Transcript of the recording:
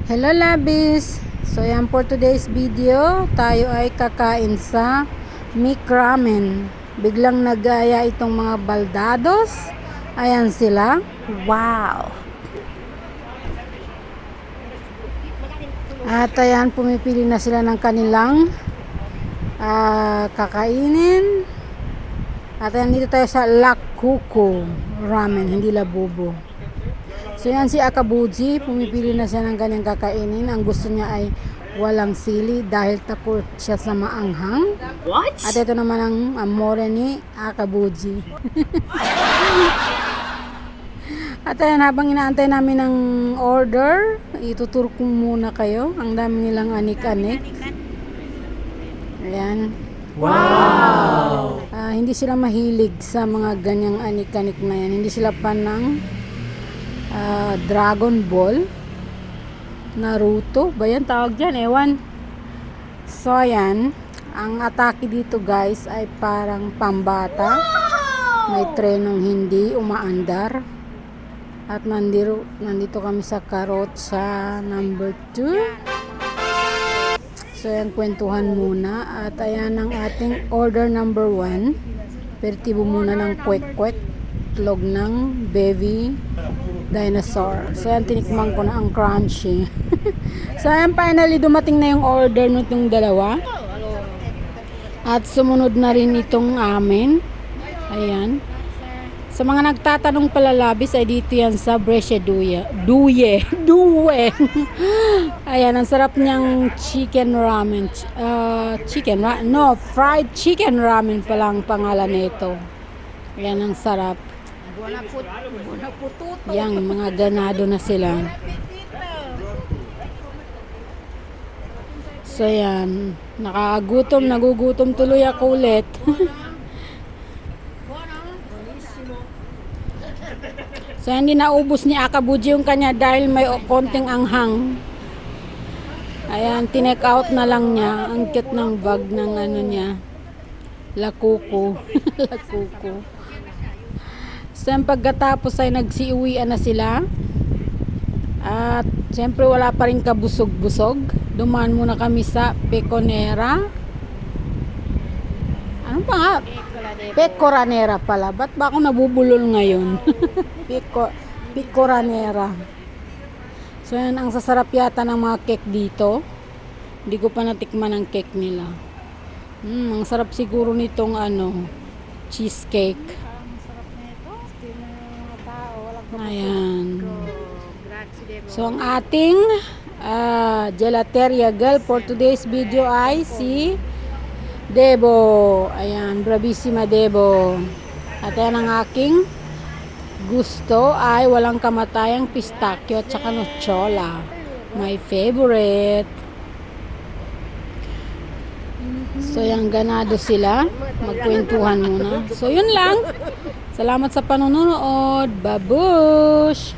Hello Labis! So yan for today's video, tayo ay kakain sa Mic Ramen. Biglang nagaya itong mga baldados. Ayan sila. Wow! At ayan, pumipili na sila ng kanilang kakainin. At ayan, dito tayo sa Lakuko Ramen, hindi Labubo. So yan si Akabuji, pumipili na siya ng kanyang kakainin. Ang gusto niya ay walang sili dahil takot siya sa maanghang. What? At ito naman ang amore ni Akabuji. At ayan, habang inaantay namin ng order, ituturo ko muna kayo. Ang dami nilang anik-anik. Ayan. Wow! Hindi sila mahilig sa mga ganyang anik-anik na yan. Hindi sila fan ng Dragon Ball, Naruto ba yan tawag dyan, ewan. So ayan, ang atake dito guys ay parang pambata. May trenong hindi umaandar. At nandito kami sa karot sa number 2. So ayan, kwentuhan muna. At ayan ang ating order number 1. Pertibo muna ng kwek-kwek, itlog ng baby dinosaur. So yan, tinikman ko na ang crunchy. So yan, finally dumating na yung order nitong dalawa. At sumunod na rin itong amin. Ayan. Sa mga nagtatanong pala Labis, ay dito yan sa Brescia Duye. Ayan, ang sarap niyang chicken ramen. Fried chicken ramen pala ang pangalan nito. Ayan, ang sarap. Yang mga ganado na sila. So yan, nagugutom tuloy ako ulit. So hindi naubos ni Akabuji yung kanya dahil may konting anghang. Ayan, tinake out na lang niya. Ang cute ng bag ng ano niya, Lakuko. Lakuko. So pagkatapos ay nagsiuwian na sila. At siyempre wala pa rin kabusog-busog. Dumaan muna kami sa Peconera. Ano pa nga? Pecoranera pala. Ba't ba ako nabubulol ngayon? Pecoranera. So yan, ang sasarap yata ng mga cake dito. Hindi ko pa natikman ang cake nila. Ang sarap siguro nitong cheesecake. Ayan. So ang ating gelateria girl for today's video ay si Debo. Ayan, bravissima Debo. At ayan ang aking gusto ay walang kamatayang pistachio at saka nochola. My favorite. So yung ganado sila. Magkwentuhan muna. So yun lang. Salamat sa panonood. Babush!